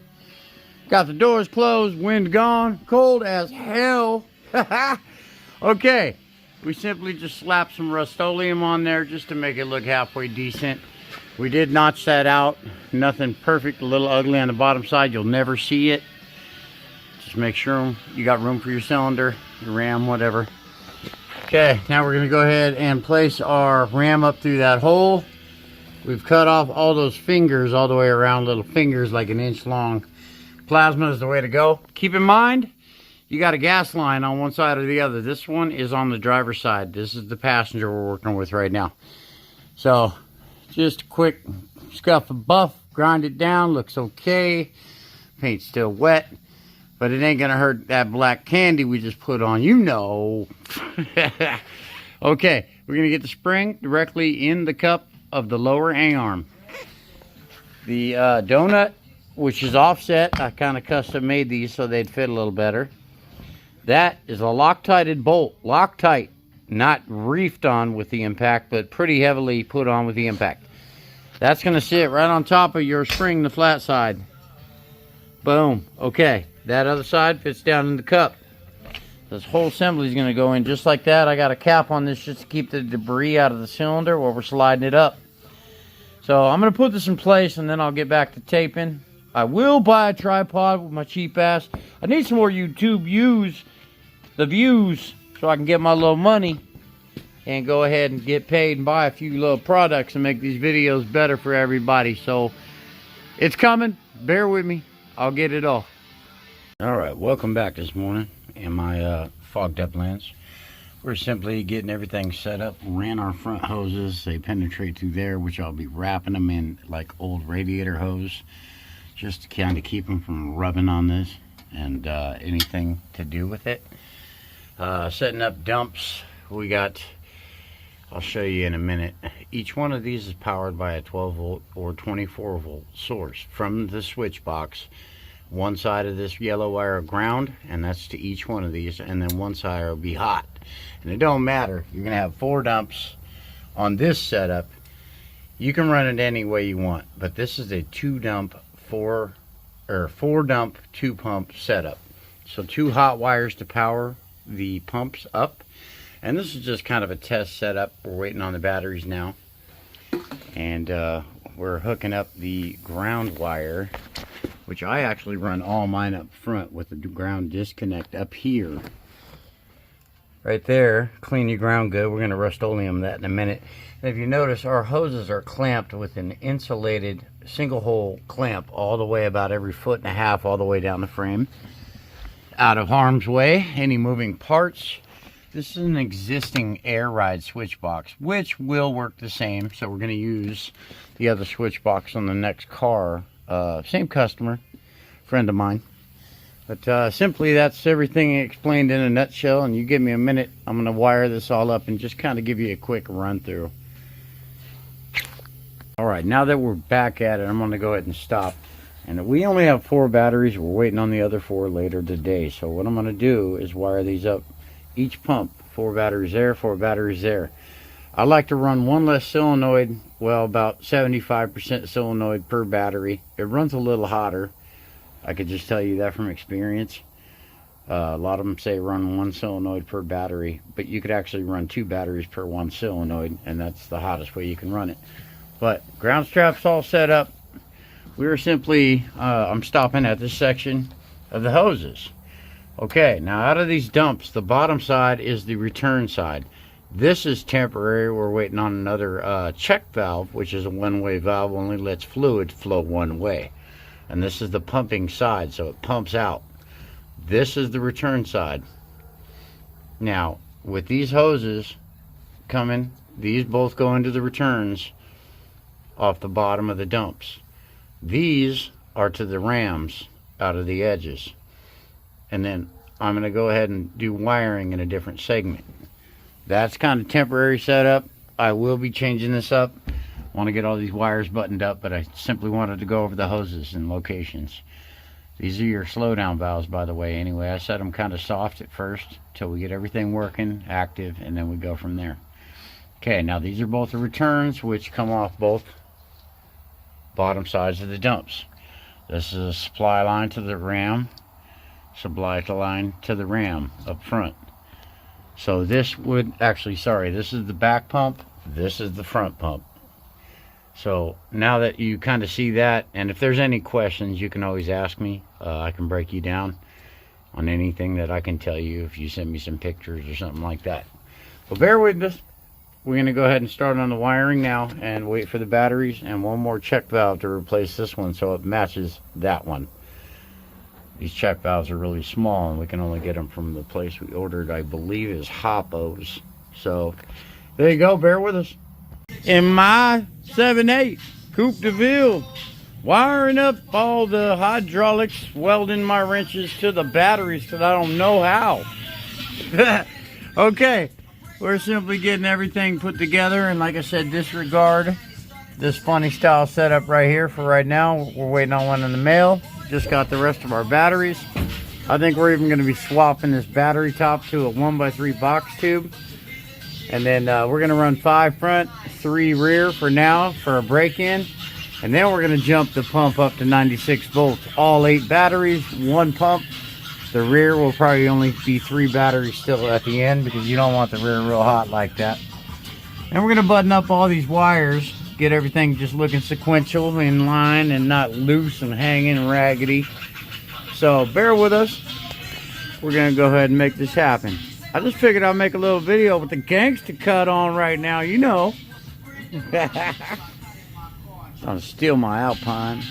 Got the doors closed, wind gone, cold as hell. Okay, we simply just slapped some Rust-Oleum on there just to make it look halfway decent. We did notch that out. Nothing perfect, a little ugly on the bottom side. You'll never see it. Just make sure you got room for your cylinder, your ram, whatever. Okay, now we're gonna go ahead and place our ram up through that hole. We've cut off all those fingers all the way around, little fingers like 1 inch long. Plasma is the way to go. Keep in mind, you got a gas line on one side or the other. This one is on the driver's side. This is the passenger we're working with right now. So, just a quick scuff of buff, grind it down, looks okay. Paint's still wet, but it ain't gonna hurt that black candy we just put on, you know. Okay, we're gonna get the spring directly in the cup of the lower A-arm. The donut, which is offset, I kind of custom made these so they'd fit a little better. That is a Loctited bolt. Loctite, not reefed on with the impact, but pretty heavily put on with the impact. That's going to sit right on top of your spring, the flat side. Boom. Okay, that other side fits down in the cup. This whole assembly is going to go in just like that. I got a cap on this just to keep the debris out of the cylinder while we're sliding it up. So I'm going to put this in place and then I'll get back to taping. I will buy a tripod with my cheap ass. I need some more YouTube views, so I can get my little money and go ahead and get paid and buy a few little products and make these videos better for everybody. So it's coming. Bear with me. I'll get it all. Alright, welcome back this morning in my fogged up lens. We're simply getting everything set up. Ran our front hoses. They penetrate through there, which I'll be wrapping them in like old radiator hose, just to kind of keep them from rubbing on this and anything to do with it. Setting up dumps. We got, I'll show you in a minute. Each one of these is powered by a 12 volt or 24 volt source from the switch box. One side of this yellow wire ground, and that's to each one of these, and then one side will be hot. And it don't matter, you're gonna have 4 dumps on this setup. You can run it any way you want, but this is a 4 dump 2 pump setup. So 2 hot wires to power the pumps up, and this is just kind of a test setup. We're waiting on the batteries now, and we're hooking up the ground wire, which I actually run all mine up front with the ground disconnect up here. Right there, clean your ground good. We're going to Rust-Oleum that in a minute. And if you notice, our hoses are clamped with an insulated single hole clamp all the way about every 1.5 feet all the way down the frame. Out of harm's way, any moving parts. This is an existing air ride switch box, which will work the same. So we're going to use the other switch box on the next car. Same customer, friend of mine. But simply, that's everything explained in a nutshell. And you give me a minute, I'm going to wire this all up and just kind of give you a quick run through. Alright, now that we're back at it, I'm going to go ahead and stop. And we only have 4 batteries. We're waiting on the other 4 later today. So what I'm going to do is wire these up. Each pump, 4 batteries there, 4 batteries there. I like to run one less solenoid, well, about 75% solenoid per battery. It runs a little hotter. I could just tell you that from experience. A lot of them say run 1 solenoid per battery, but you could actually run 2 batteries per 1 solenoid, and that's the hottest way you can run it. But ground strap's all set up. We're simply, I'm stopping at this section of the hoses. Okay, now out of these dumps, the bottom side is the return side. This is temporary. We're waiting on another check valve, which is a one-way valve, only lets fluid flow one way. And this is the pumping side, so it pumps out. This is the return side. Now, with these hoses coming, these both go into the returns off the bottom of the dumps. These are to the rams out of the edges. And then I'm going to go ahead and do wiring in a different segment. That's kind of temporary setup. I will be changing this up. I want to get all these wires buttoned up, but I simply wanted to go over the hoses and locations. These are your slowdown valves, by the way. Anyway, I set them kind of soft at first till we get everything working, active, and then we go from there. Okay, now these are both the returns, which come off both bottom sides of the dumps. This is a supply line to the ram, supply line to the ram up front. So this would actually, sorry, this is the back pump, this is the front pump. So now that you kind of see that, and if there's any questions, you can always ask me. I can break you down on anything that I can tell you if you send me some pictures or something like that. Well, bear with us. We're going to go ahead and start on the wiring now and wait for the batteries and one more check valve to replace this one so it matches that one. These check valves are really small and we can only get them from the place we ordered, I believe is Hoppo's. So there you go, bear with us. In my 7.8 coupe deville, wiring up all the hydraulics, welding my wrenches to the batteries because I don't know how. Okay, we're simply getting everything put together, and like I said, disregard this funny style setup right here for right now. We're waiting on one in the mail. Just got the rest of our batteries. I think we're even going to be swapping this battery top to a 1x3 box tube. And then we're going to run 5 front, 3 rear for now for a break-in. And then we're going to jump the pump up to 96 volts. All 8 batteries, 1 pump. The rear will probably only be 3 batteries still at the end, because you don't want the rear real hot like that. And we're going to button up all these wires, get everything just looking sequential, in line, and not loose and hanging and raggedy. So bear with us. We're going to go ahead and make this happen. I just figured I'd make a little video with the gangsta cut on right now, you know. Trying to steal my Alpine.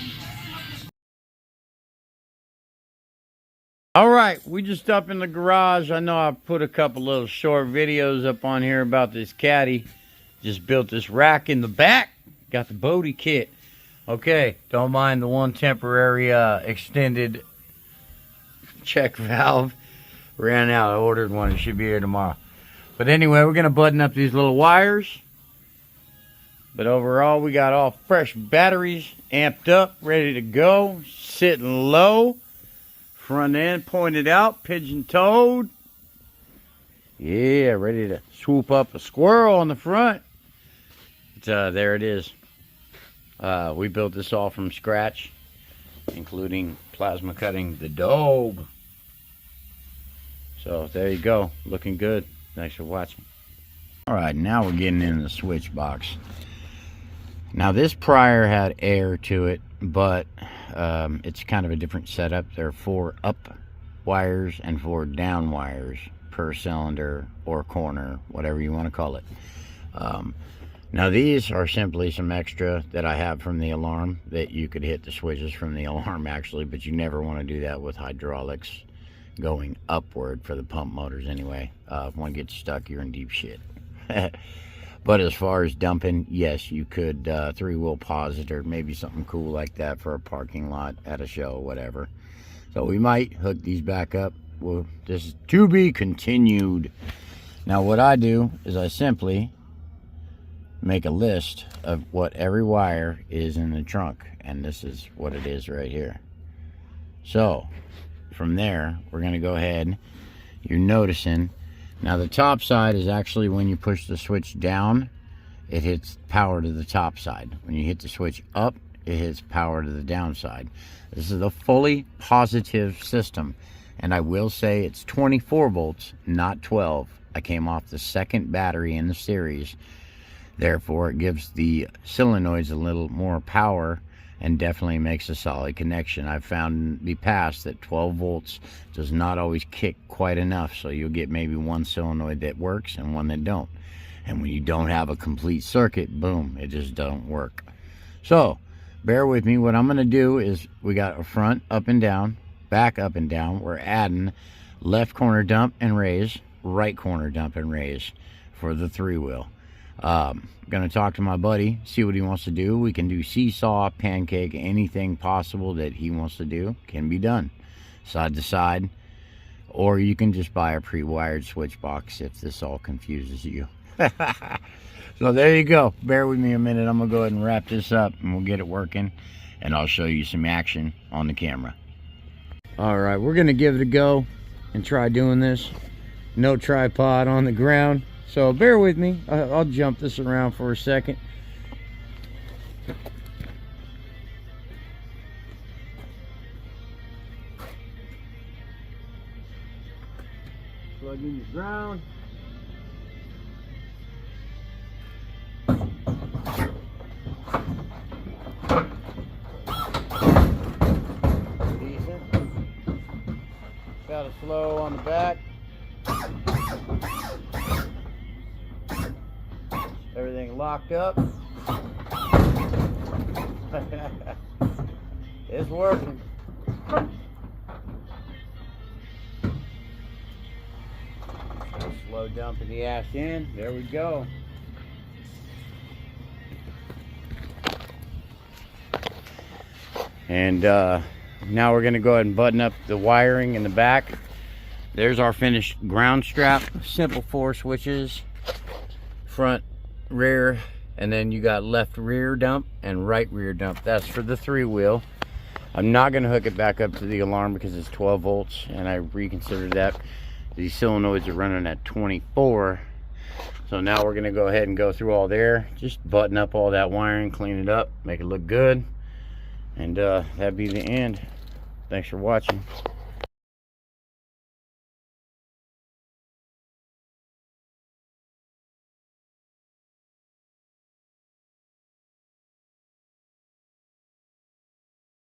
All right, we just up in the garage. I know I put a couple little short videos up on here about this caddy. Just built this rack in the back. Got the Bodie kit. Okay, don't mind the one temporary extended check valve. Ran out. I ordered one. It should be here tomorrow. But anyway, we're going to button up these little wires. But overall, we got all fresh batteries, amped up, ready to go. Sitting low. Front end pointed out, pigeon-toed. Yeah, ready to swoop up a squirrel on the front. There it is. We built this all from scratch, including plasma cutting the dobe. So there you go, looking good. Thanks for watching. All right, now we're getting in the switch box. Now this prior had air to it, but it's kind of a different setup. There are 4 up wires and 4 down wires per cylinder or corner, whatever you want to call it. Now these are simply some extra that I have from the alarm, that you could hit the switches from the alarm actually, but you never want to do that with hydraulics going upward for the pump motors anyway. If one gets stuck, you're in deep shit. But as far as dumping, yes, you could 3-wheel pause it, or maybe something cool like that for a parking lot at a show or whatever. So we might hook these back up. Well, this is to be continued. Now what I do is I simply make a list of what every wire is in the trunk, and this is what it is right here. So from there, we're going to go ahead. You're noticing now the top side is actually, when you push the switch down, it hits power to the top side. When you hit the switch up, it hits power to the downside. This is a fully positive system, and I will say it's 24 volts, not 12. I came off the second battery in the series, therefore it gives the solenoids a little more power and definitely makes a solid connection. I've found in the past that 12 volts does not always kick quite enough, so you'll get maybe one solenoid that works and one that don't. And when you don't have a complete circuit, boom, it just don't work. So bear with me. What I'm going to do is, we got a front up and down, back up and down. We're adding left corner dump and raise, right corner dump and raise for the 3-wheel. Gonna talk to my buddy, see what he wants to do. We can do seesaw, pancake, anything possible that he wants to do can be done, side to side. Or you can just buy a pre-wired switch box if this all confuses you. So there you go. Bear with me a minute. I'm gonna go ahead and wrap this up and we'll get it working, and I'll show you some action on the camera. All right, we're gonna give it a go and try doing this. No tripod on the ground. So bear with me. I'll jump this around for a second. Plug in the ground. Decent. Got a slow on the back. Everything locked up. It's working. Slow dumping the ash in. There we go. And now we're going to go ahead and button up the wiring in the back. There's our finished ground strap. Simple 4 switches. Front, rear, and then you got left rear dump and right rear dump. That's for the 3-wheel. I'm not going to hook it back up to the alarm because it's 12 volts, and I reconsidered that. These solenoids are running at 24. So now we're going to go ahead and go through all there, just button up all that wiring, clean it up, make it look good, and that'd be the end. Thanks for watching.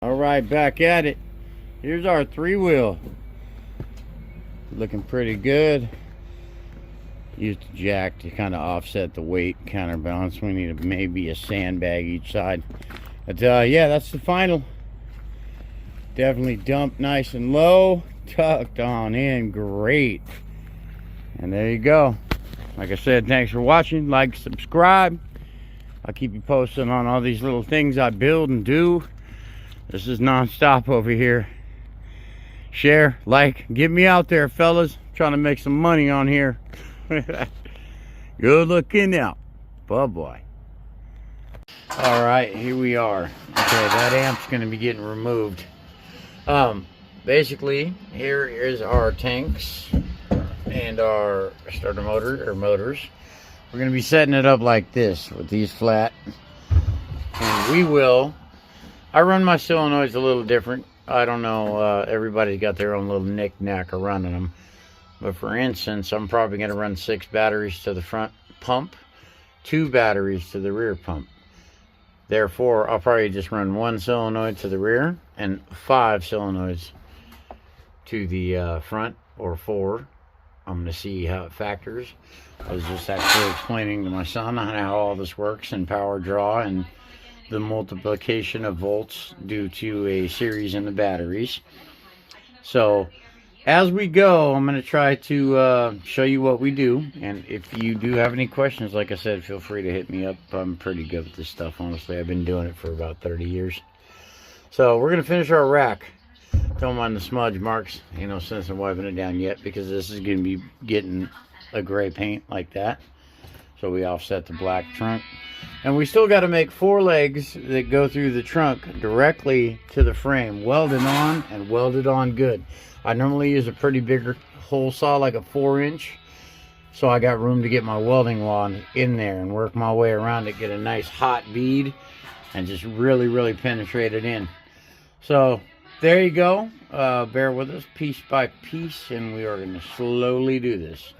All right, back at it. Here's our 3-wheel. Looking pretty good. Used the jack to kind of offset the weight, counterbalance. We need maybe a sandbag each side. But yeah, that's the final. Definitely dumped nice and low, tucked on in great. And there you go. Like I said, thanks for watching. Like, subscribe. I'll keep you posted on all these little things I build and do. This is non-stop over here. Share, like, get me out there, fellas. I'm trying to make some money on here. Good looking out. Bye-bye. All right, here we are. Okay, that amp's going to be getting removed. Basically, here is our tanks and our starter motor, or motors. We're going to be setting it up like this with these flat. And we will... I run my solenoids a little different. I don't know, everybody's got their own little knick-knack of running them. But for instance, I'm probably going to run 6 batteries to the front pump, 2 batteries to the rear pump. Therefore, I'll probably just run 1 solenoid to the rear and 5 solenoids to the front, or 4. I'm going to see how it factors. I was just actually explaining to my son how all this works and power draw and the multiplication of volts due to a series in the batteries. So as we go, I'm going to try to show you what we do, and if you do have any questions, like I said, feel free to hit me up. I'm pretty good with this stuff, honestly. I've been doing it for about 30 years. So we're going to finish our rack. Don't mind the smudge marks. Ain't no sense in wiping it down yet, because this is going to be getting a gray paint like that. So we offset the black trunk. And we still got to make 4 legs that go through the trunk directly to the frame, welded on and welded on good. I normally use a pretty big hole saw, like a 4-inch, so I got room to get my welding wand in there and work my way around it, get a nice hot bead, and just really penetrate it in. So there you go. Bear with us piece by piece, and we are going to slowly do this.